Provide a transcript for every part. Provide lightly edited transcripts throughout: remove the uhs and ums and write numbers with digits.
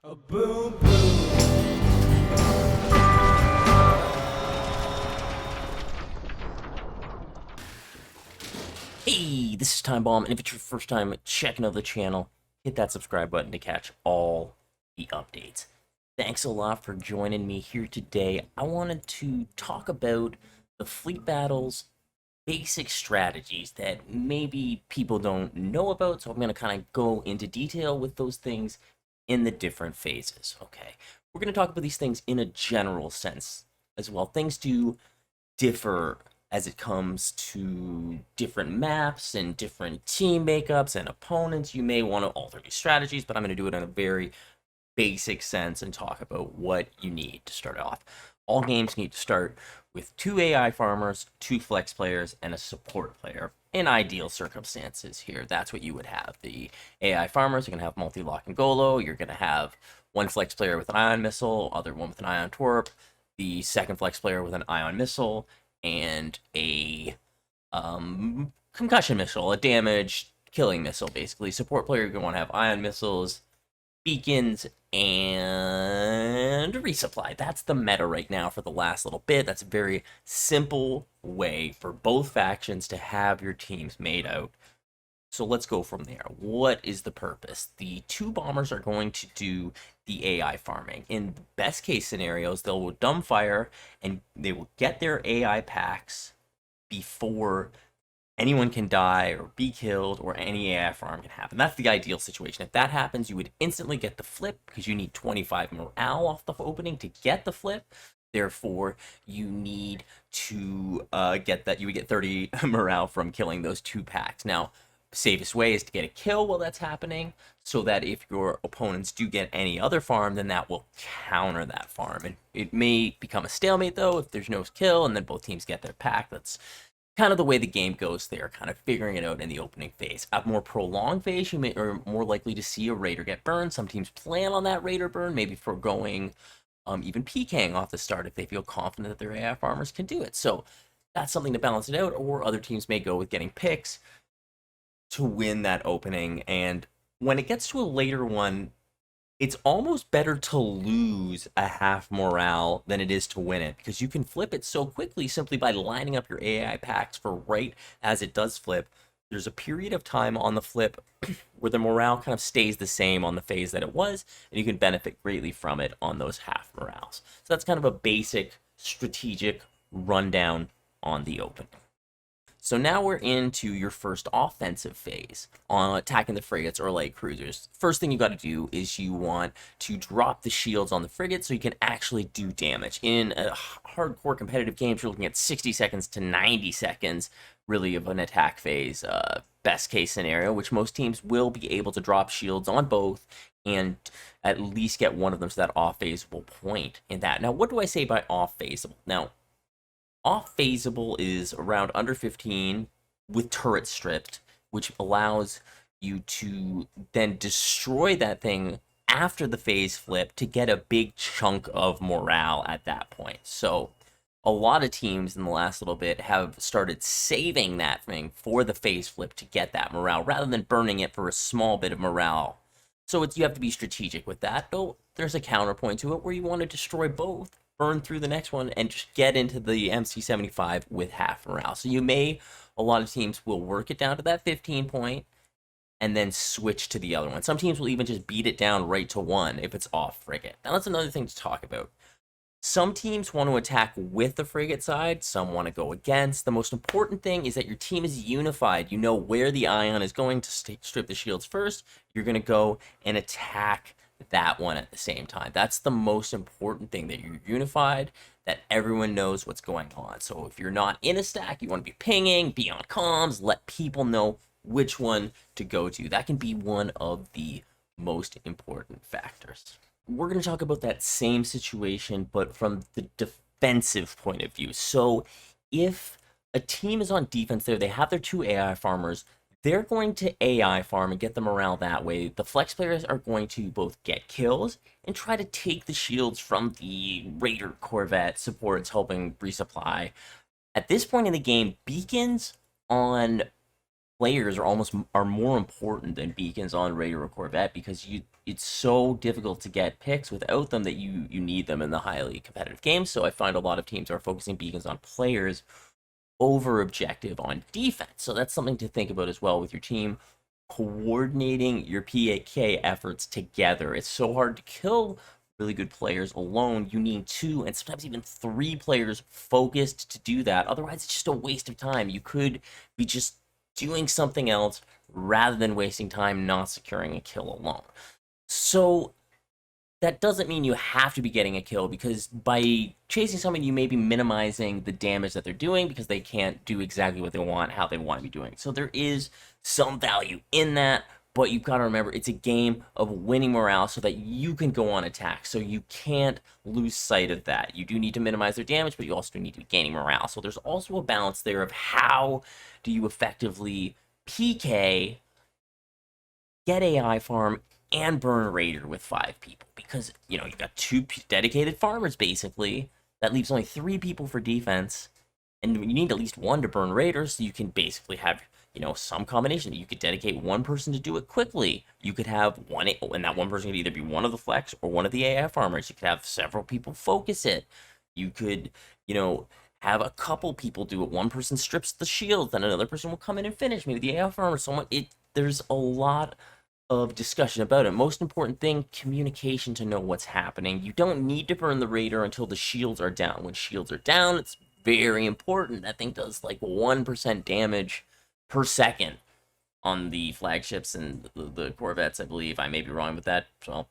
A boom boom. Hey, this is Time Bomb, and if it's your first time checking out the channel, hit that subscribe button to catch all the updates. Thanks a lot for joining me here today. I wanted to talk about the fleet battles, basic strategies that maybe people don't know about, so I'm going to kind of go into detail with those things in the different phases, okay? We're going to talk about these things in a general sense as well. Things do differ as it comes to different maps and different team makeups and opponents. You may want to alter these strategies, but I'm going to do it in a very basic sense and talk about what you need to start off. All games need to start with 2 AI farmers, 2 flex players, and a support player. In ideal circumstances here, that's what you would have. The AI farmers are going to have multi-lock and Golo. You're going to have one flex player with an ion missile, other one with an ion torp, the second flex player with an ion missile, and a concussion missile, a damage killing missile, basically. Support player, you're going to want to have ion missiles, beacons, and resupply. That's the meta right now for the last little bit. That's a very simple way for both factions to have your teams made out. So let's go from there. What is the purpose? The 2 bombers are going to do the AI farming. In best case scenarios, they'll dumbfire and they will get their AI packs before anyone can die or be killed or any AI farm can happen. That's the ideal situation. If that happens, you would instantly get the flip because you need 25 morale off the opening to get the flip. Therefore, you need to get that. You would get 30 morale from killing those 2 packs. Now, safest way is to get a kill while that's happening, so that if your opponents do get any other farm, then that will counter that farm. And it may become a stalemate, though, if there's no kill and then both teams get their pack. That's kind of the way the game goes there, kind of figuring it out in the opening phase. A more prolonged phase, you are more likely to see a raider get burned. Some teams plan on that raider burn, maybe foregoing even PKing off the start if they feel confident that their AI farmers can do it. So that's something to balance it out, or other teams may go with getting picks to win that opening. And when it gets to a later one, it's almost better to lose a half morale than it is to win it, because you can flip it so quickly simply by lining up your AI packs for right as it does flip. There's a period of time on the flip where the morale kind of stays the same on the phase that it was, and you can benefit greatly from it on those half morales. So that's kind of a basic strategic rundown on the opening. So now we're into your first offensive phase on attacking the frigates or light cruisers. First thing you got to do is you want to drop the shields on the frigate so you can actually do damage. In a hardcore competitive game, you're looking at 60 seconds to 90 seconds really of an attack phase. Best case scenario, which most teams will be able to drop shields on both and at least get one of them, so that off phaseable point in that. Now, what do I say by off phaseable? Now, off phaseable is around under 15 with turrets stripped, which allows you to then destroy that thing after the phase flip to get a big chunk of morale at that point. So a lot of teams in the last little bit have started saving that thing for the phase flip to get that morale rather than burning it for a small bit of morale. So you have to be strategic with that. Though there's a counterpoint to it where you want to destroy both, burn through the next one, and just get into the MC75 with half morale. So a lot of teams will work it down to that 15 point and then switch to the other one. Some teams will even just beat it down right to 1 if it's off frigate. Now that's another thing to talk about. Some teams want to attack with the frigate side, some want to go against. The most important thing is that your team is unified. You know where the ion is going to strip the shields first. You're going to go and attack that one at the same time. That's the most important thing, that you're unified, that everyone knows what's going on. So if you're not in a stack, you want to be pinging, be on comms, let people know which one to go to. That can be one of the most important factors. We're going to talk about that same situation, but from the defensive point of view. So if a team is on defense there, they have their 2 AI farmers, they're going to AI farm and get the morale that way. The flex players are going to both get kills and try to take the shields from the Raider Corvette supports helping resupply. At this point in the game, beacons on players are more important than beacons on Raider or Corvette, because it's so difficult to get picks without them that you need them in the highly competitive games. So I find a lot of teams are focusing beacons on players over objective on defense. So that's something to think about as well with your team. Coordinating your PK efforts together. It's so hard to kill really good players alone. You need 2 and sometimes even 3 players focused to do that. Otherwise, it's just a waste of time. You could be just doing something else rather than wasting time not securing a kill alone. So that doesn't mean you have to be getting a kill, because by chasing someone, you may be minimizing the damage that they're doing because they can't do exactly what they want, how they want to be doing. So there is some value in that, but you've got to remember it's a game of winning morale so that you can go on attack. So you can't lose sight of that. You do need to minimize their damage, but you also need to be gaining morale. So there's also a balance there of how do you effectively PK, get AI farm, and burn Raider with 5 people, because you've got 2 dedicated farmers basically. That leaves only 3 people for defense, and you need at least 1 to burn Raiders, so you can basically have some combination. You could dedicate 1 person to do it quickly. You could have one, and that 1 person could either be one of the flex or one of the AI farmers. You could have several people focus it. You could have a couple people do it. 1 person strips the shield, then another person will come in and finish. Maybe the AI farmer, someone. There's a lot of discussion about it. Most important thing, communication to know what's happening. You don't need to burn the Raider until the shields are down. When shields are down, it's very important. That thing does like 1% damage per second on the flagships and the corvettes, I believe. I may be wrong with that, so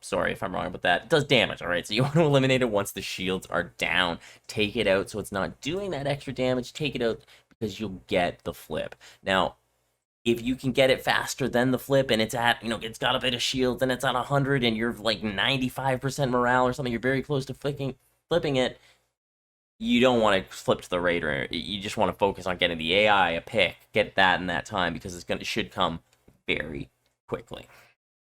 sorry if I'm wrong about that. It does damage, all right? So you want to eliminate it once the shields are down. Take it out so it's not doing that extra damage. Take it out because you'll get the flip. Now, if you can get it faster than the flip and it's at, it's got a bit of shield and it's at 100 and you're like 95% morale or something, you're very close to flipping it, you don't want to flip to the Raider. You just want to focus on getting the AI a pick, get that in that time, because it should come very quickly.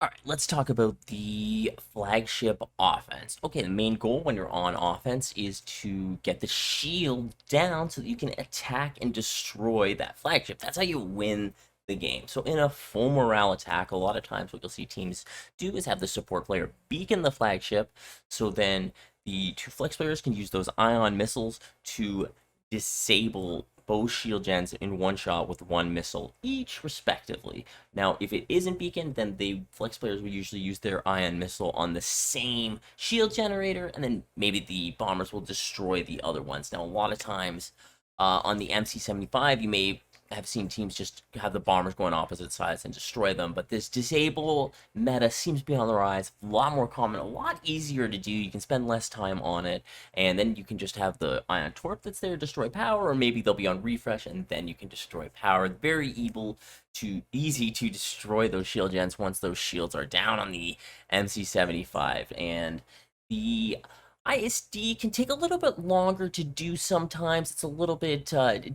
All right, let's talk about the flagship offense. Okay, the main goal when you're on offense is to get the shield down so that you can attack and destroy that flagship. That's how you win the game. So in a full morale attack, a lot of times what you'll see teams do is have the support player beacon the flagship, so then the 2 flex players can use those ion missiles to disable both shield gens in one shot with 1 missile each, respectively. Now, if it isn't beacon, then the flex players will usually use their ion missile on the same shield generator, and then maybe the bombers will destroy the other ones. Now, a lot of times on the MC75, you may have seen teams just have the bombers go on opposite sides and destroy them, but this disable meta seems to be on the rise. A lot more common, a lot easier to do. You can spend less time on it, and then you can just have the ion torp that's there destroy power, or maybe they'll be on refresh and then you can destroy power. Very easy to destroy those shield gens once those shields are down on the MC75. And the ISD can take a little bit longer to do sometimes. It's a little bit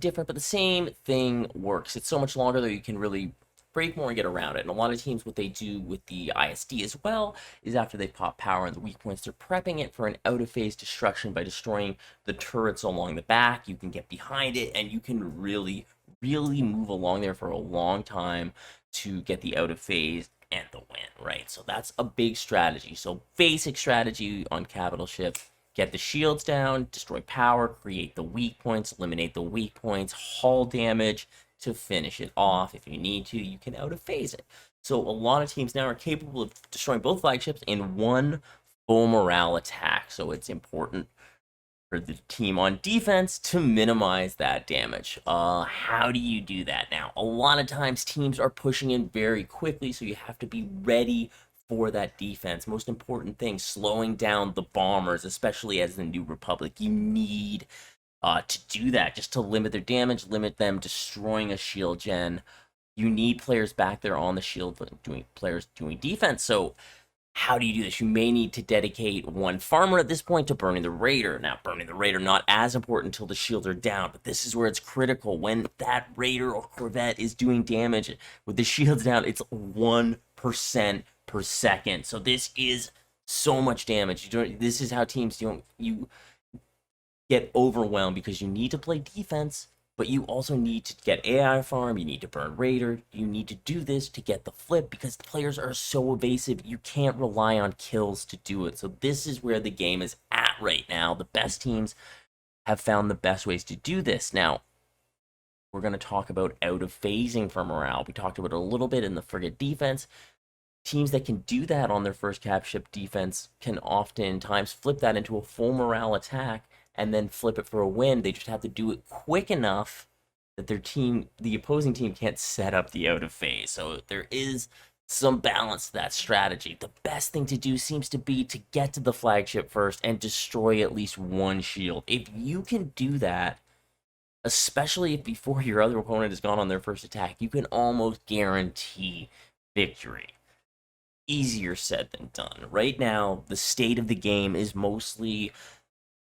different, but the same thing works. It's so much longer that you can really break more and get around it. And a lot of teams, what they do with the ISD as well is after they pop power and the weak points, they're prepping it for an out-of-phase destruction by destroying the turrets along the back. You can get behind it, and you can really, really move along there for a long time to get the out-of-phase and the win, right? So that's a big strategy. So basic strategy on capital shift: get the shields down, destroy power, create the weak points, eliminate the weak points, haul damage to finish it off. If you need to, you can out of phase it. So a lot of teams now are capable of destroying both flagships in 1 full morale attack. So it's important for the team on defense to minimize that damage. How do you do that now? A lot of times teams are pushing in very quickly, so you have to be ready for that defense. Most important thing, slowing down the bombers, especially as the New Republic. You need to do that just to limit their damage, limit them destroying a shield gen. You need players back there on the shield doing defense. So how do you do this? You may need to dedicate 1 farmer at this point to burning the Raider. Now, burning the Raider, not as important until the shields are down, but this is where it's critical. When that Raider or Corvette is doing damage with the shields down, it's 1% per second. So this is so much damage. This is how teams you get overwhelmed, because you need to play defense, But you also need to get AI farm, you need to burn Raider, you need to do this to get the flip because the players are so evasive, you can't rely on kills to do it. So this is where the game is at right now. The best teams have found the best ways to do this. Now, we're going to talk about out of phasing for morale. We talked about it a little bit in the Frigate defense. Teams that can do that on their first cap ship defense can oftentimes flip that into a full morale attack and then flip it for a win. They just have to do it quick enough that the opposing team can't set up the out of phase. So there is some balance to that strategy. The best thing to do seems to be to get to the flagship first and destroy at least one shield. If you can do that, especially if before your other opponent has gone on their first attack, you can almost guarantee victory. Easier said than done. Right now, the state of the game is mostly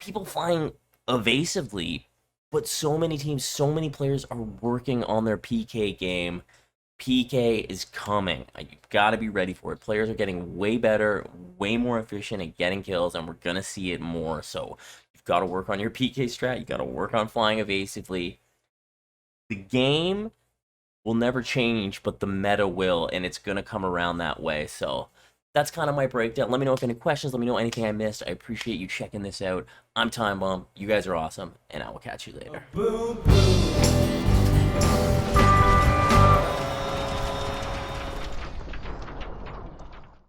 people flying evasively, but so many teams, so many players are working on their PK game. PK is coming. You've got to be ready for it. Players are getting way better, way more efficient at getting kills, and we're going to see it more. So you've got to work on your PK strat. You've got to work on flying evasively. The game will never change, but the meta will, and it's going to come around that way. So that's kind of my breakdown. Let me know if any questions. Let me know anything I missed. I appreciate you checking this out. I'm Time Bomb. You guys are awesome, and I will catch you later. Boom, boom.